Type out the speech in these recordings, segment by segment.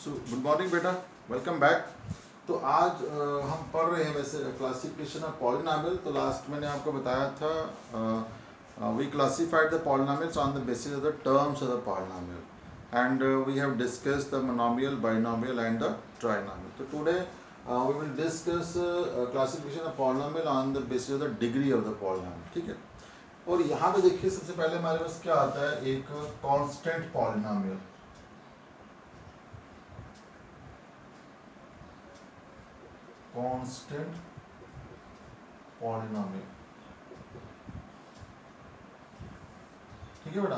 Good morning बेटा, welcome back. तो आज हम पढ़ रहे हैं वैसे क्लासिफिकेशन ऑफ पॉलिनॉमियल। तो लास्ट मैंने आपको बताया था we classified the polynomials on the basis of the terms of the polynomial and we have discussed the monomial, binomial and the trinomial. तो today we will discuss classification of polynomial on the basis of the degree of the polynomial. ठीक है। और यहाँ पे देखिए सबसे पहले हमारे पास क्या आता है, एक कांस्टेंट पॉलिनॉमियल। कांस्टेंट पॉलिनॉमियल, ठीक है बेटा।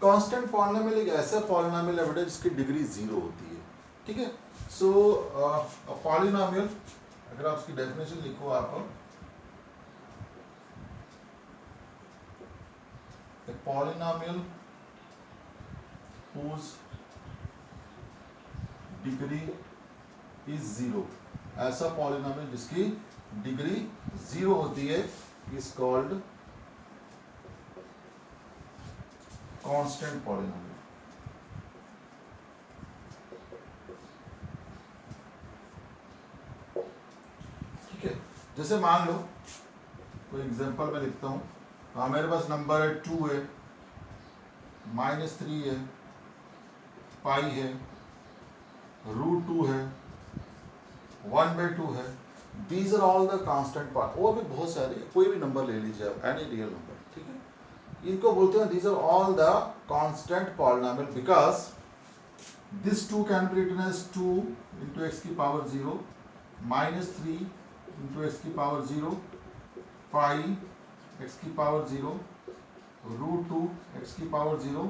कांस्टेंट पॉलिनॉमियल एक ऐसा पॉलिनॉमियल है बेटा जिसकी डिग्री 0 होती है। ठीक है। सो पॉलिनॉमियल, अगर आप उसकी डेफिनेशन लिखो, आप पॉलिनॉमियल whose डिग्री इज 0, ऐसा पॉलिनॉमियल जिसकी डिग्री 0 होती है इज कॉल्ड कांस्टेंट पॉलिनॉमियल। ठीक है। जैसे मान लो कोई एग्जांपल मैं लिखता हूं, हाँ मेरे पास नंबर है 2 है, -3 है, पाई है, √2 है, 1/2 है। These are all the constant part. और भी बहुत सारे, कोई भी नंबर ले लीजिए आप, एनी रियल नंबर। ठीक है। इनको बोलते हैं these are all the constant polynomial because this 2 can be written as 2 into x की पावर 0, -3 into x की पावर 0, पाई x की पावर 0, √2 x की पावर 0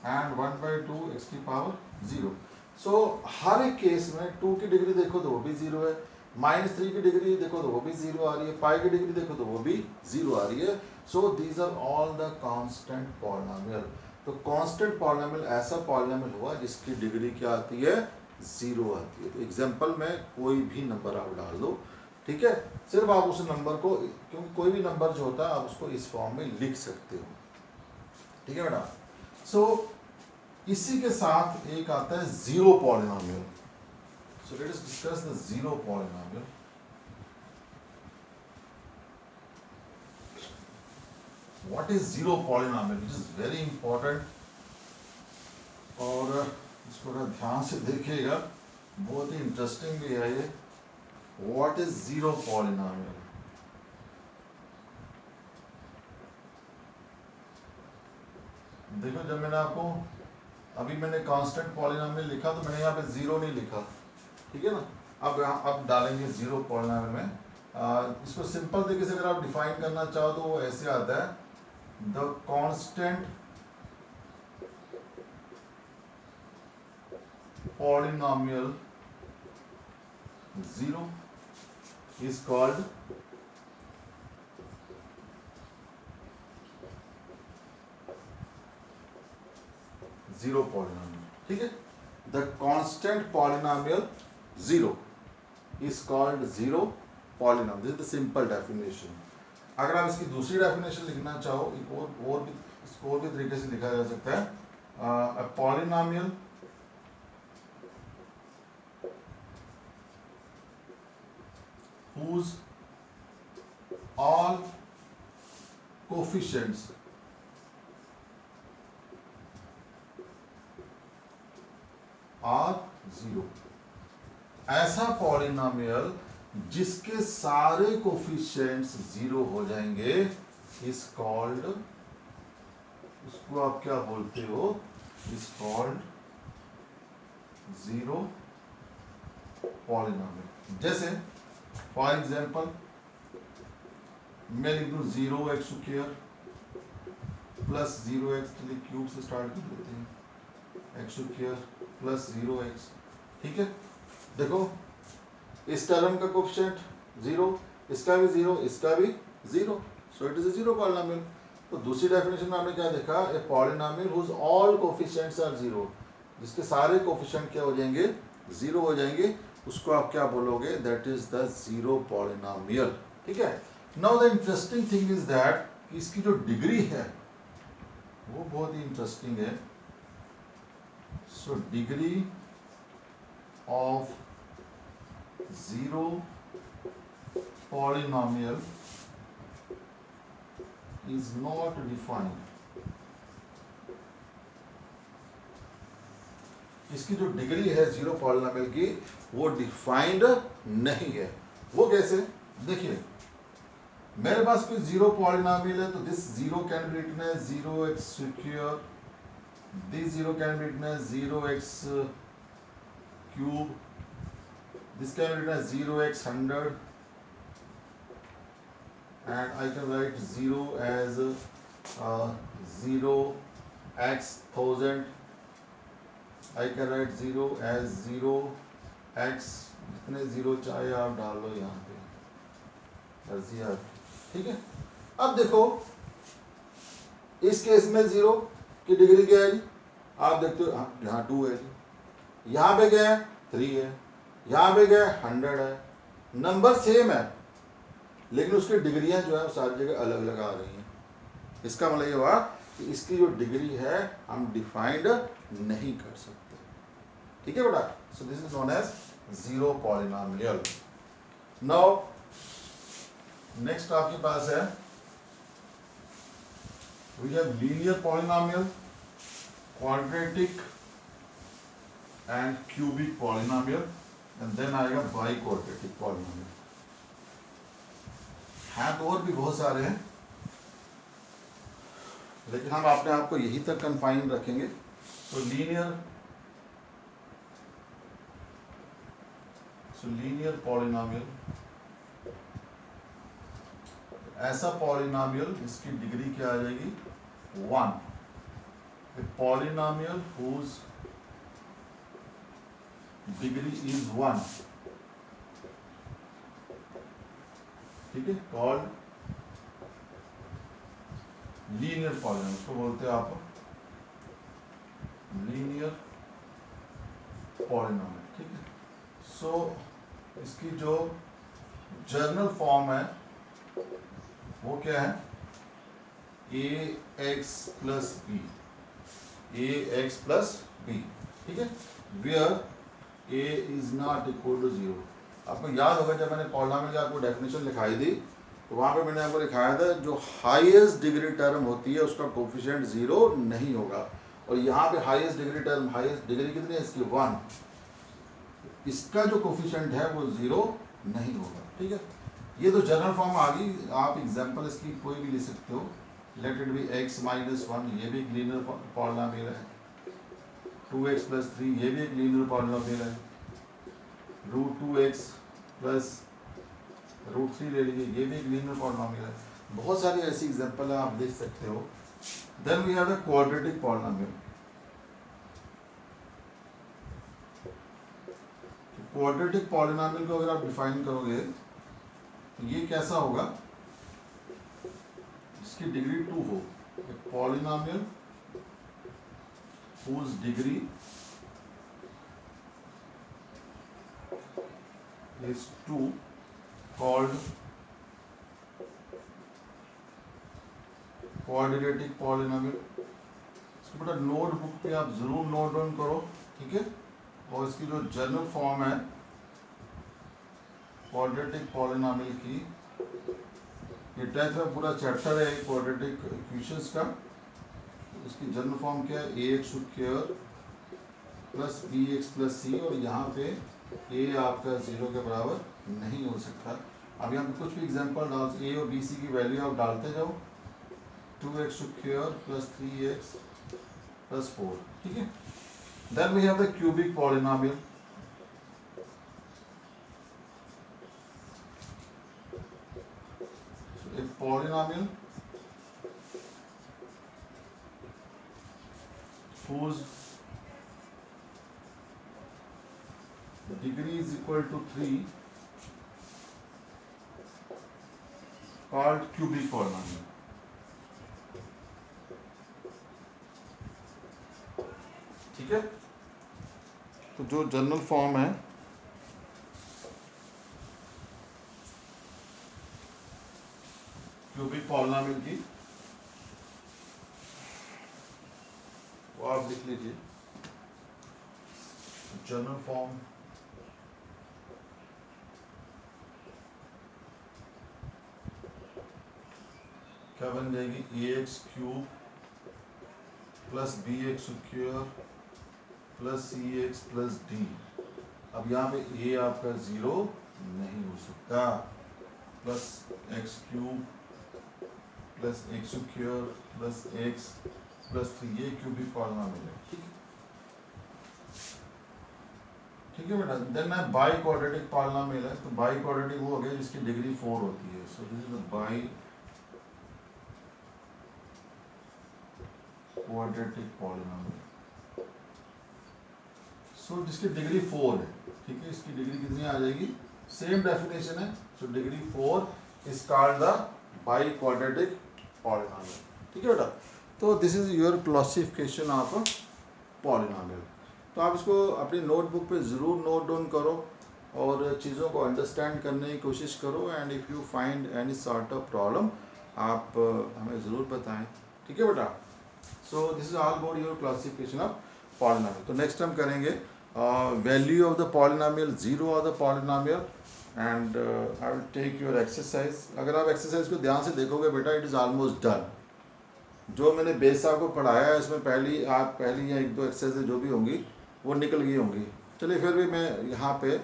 एंड 1/2 x की पावर 0। सो हर एक केस में 2 की डिग्री देखो तो वो भी 0 है, -3 की डिग्री देखो तो वो भी 0 आ रही है, पाई की डिग्री देखो तो वो भी 0 आ रही है। So these are all the constant polynomial. तो कांस्टेंट पॉलिनॉमियल ऐसा पॉलिनॉमियल हुआ जिसकी डिग्री क्या आती है, 0 आती है। तो एग्जांपल में कोई भी नंबर आप डाल दो, ठीक है। सिर्फ आप उस नंबर को, क्योंकि कोई भी नंबर जो होता है आप उसको इस फॉर्म में लिख सकते हो। ठीक है बेटा। सो इसी के साथ एक आता है zero polynomial. So let us discuss the zero polynomial. What is zero polynomial, which is very important, और इसको थोड़ा ध्यान से देखिएगा, बहुत ही इंटरेस्टिंग भी है ये। What is zero polynomial? देखो, जब मैंने आपको अभी मैंने कांस्टेंट पॉलिनॉमियल लिखा तो मैंने यहाँ पे 0 नहीं लिखा, ठीक है ना। अब डालेंगे जीरो पॉलिनॉमियल में। इसको सिंपल तरीके से अगर आप डिफाइन करना चाहो तो वो ऐसे आता है, the constant polynomial 0 is called zero polynomial. ठीक है। The constant polynomial 0 is called zero polynomial. This is the simple definition. अगर आप इसकी दूसरी डेफिनेशन लिखना चाहो, एक और भी, इसको और भी तरीके से लिखा जा सकता है, a polynomial whose all coefficients are 0। ऐसा पॉलिनॉमियल जिसके सारे कोफिशिएंट्स 0 हो जाएंगे इज कॉल्ड, उसको आप क्या बोलते हो, इज कॉल्ड जीरो पॉलिनॉमियल। जैसे फॉर एग्जांपल मैं लिख दूं 0x² प्लस 0x, चलिए क्यूब से स्टार्ट कर लेते हैं, x² प्लस 0x। ठीक है। देखो इस टर्म का कोफिशिएंट 0, इसका भी 0, इसका भी 0, so it is a zero polynomial. तो दूसरी डेफिनेशन में हमने क्या देखा, a polynomial whose all coefficients are 0, जिसके सारे कोफिशिएंट क्या हो जाएंगे, 0 हो जाएंगे, उसको आप क्या बोलोगे, that is the zero polynomial. ठीक है। Now the interesting thing is that इसकी जो डिग्री है वो बहुत ही इंटरेस्टिंग है। So degree of zero polynomial is not defined. इसकी जो डिग्री है जीरो पॉलिनोमियल की वो डिफाइंड नहीं है। वो कैसे? देखिए मेरे पास कोई जीरो पॉलिनोमियल है तो this zero can be written as 0x square, this zero can be written as 0x cube, this can be written as 0x 100 and I can write 0 as 0x 1000, I can write 0 as 0x, जितने zero चाहे आप डाल लो यहाँ पे अर्जी आप, ठीक है। अब देखो इस केस में जीरो की डिग्री क्या है जी? आप देखते हो यहाँ 2 है जी, यहाँ पे क्या है 3 है, यहाँ पे क्या है 100 है, नंबर सेम है लेकिन उसकी डिग्रियां जो है सारी जगह अलग अलग आ रही हैं। इसका मतलब ये हुआ कि इसकी जो डिग्री है हम डिफाइंड नहीं कर सकते, ठीक है बेटा। So this is known as zero polynomial. Now next आपके पास है we have linear polynomial, quadratic and cubic polynomial and then आएगा बाई क्वाड्रेटिक पॉलिनोमियल। हैं तो और भी बहुत सारे हैं लेकिन हम अपने आप को यही तक कन्फाइन रखेंगे। तो लीनियर पॉलिनोमियल ऐसा पॉलिनोमियल जिसकी डिग्री क्या आ जाएगी 1, पॉलिनोमियल हुज डिग्री इज 1, ठीक है, कॉल्ड लीनियर पॉलिनोमियल, उसको बोलते हैं आप लीनियर पॉलिनोमियल, ठीक है। सो इसकी जो जर्नल फॉर्म है वो क्या है ax plus b, ax plus b, ठीक है, where a is not equal to 0। आपको याद होगा जब मैंने पॉलिनोमियल की आपको डेफिनेशन लिखाई थी तो वहां पे मैंने आपको लिखाया था जो हाईएस्ट डिग्री टर्म होती है उसका कोफिशिएंट 0 नहीं होगा, और यहाँ पे highest degree term, highest degree कितनी है इसकी 1, इसका जो कोफिशिएंट है वो 0 नहीं होगा, ठीक है। ये तो जनरल फॉर्म आ गई, आप एग्जांपल इसकी कोई भी ले सकते हो। Let it be x minus 1, ये भी एक लीनियर पॉलिनोमियल है, 2x प्लस 3 ये भी एक लीनियर पॉलिनोमियल है, रूट 2x प्लस रूट 3 ले लीजिए ये भी एक लीनियर पॉलिनोमियल है। बहुत सारी ऐसी एग्जांपल है आप देख सकते हो। Then we have the quadratic polynomial. Quadratic polynomial को अगर आप डिफाइन करोगे तो ये कैसा होगा, इसकी डिग्री 2 हो, polynomial whose degree is 2 called quadratic polynomial. इसको बेटा नोटबुक पे आप जरूर नोट डाउन करो, ठीक है। और इसकी जो जनरल फॉर्म है क्वाड्रेटिक पॉलिनोमियल की, ये 10th में पूरा चैप्टर है क्वाड्रेटिक इक्वेशंस का। इसकी जनरल फॉर्म क्या है ax square plus bx plus c, और यहाँ पे a आपका 0 के बराबर नहीं हो सकता। अब यहाँ पे कुछ भी एग्जांपल डाल, a और bc की वैल्यू आप डालते जाओ, 2x square plus 3x plus 4, ठीक है। Then we have the cubic polynomial. A polynomial whose degree is equal to 3 called cubic polynomial, ठीक है। तो जो जनरल फॉर्म है क्यूबिक पॉलिनोमियल की वो आप लिख लीजिए। जनरल फॉर्म क्या बन जाएगी a x cube plus b x square plus c x plus d. अब यहाँ पे ए आपका 0 नहीं हो सकता, plus x cube plus x square plus x plus ये क्यूबिक पॉलिनॉमियल है, ठीक है, ठीक है बेटा। देन है बाई क्वाड्रेटिक पॉलिनॉमियल है, तो बाई क्वाड्रेटिक वो हो गया जिसकी डिग्री 4 होती है। So this is biquadratic polynomial, so जिसकी डिग्री 4 है, ठीक है। इसकी डिग्री कितनी आ जाएगी, सेम डेफिनेशन है। So degree 4 is called the by quadratic polynomial, ठीक है बेटा। तो this is your classification of polynomial. तो आप इसको अपनी नोटबुक पे ज़रूर नोट डाउन करो और चीज़ों को अंडरस्टैंड करने की कोशिश करो। And if you find any sort of problem आप हमें ज़रूर बताएं, ठीक है बेटा। So this is all about your classification of polynomial. तो नेक्स्ट हम करेंगे value of the polynomial, zero of the polynomial, and I will take your exercise. अगर आप एक्सरसाइज को ध्यान से देखोगे बेटा, इट इज़ ऑलमोस्ट डन। जो मैंने बेस आपको पढ़ाया है इसमें पहली या एक दो एक्सरसाइज जो भी होंगी वो निकल गई होंगी। चलिए फिर भी मैं यहाँ पे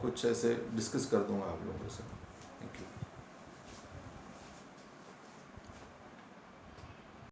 कुछ ऐसे डिस्कस कर दूँगा आप लोगों से।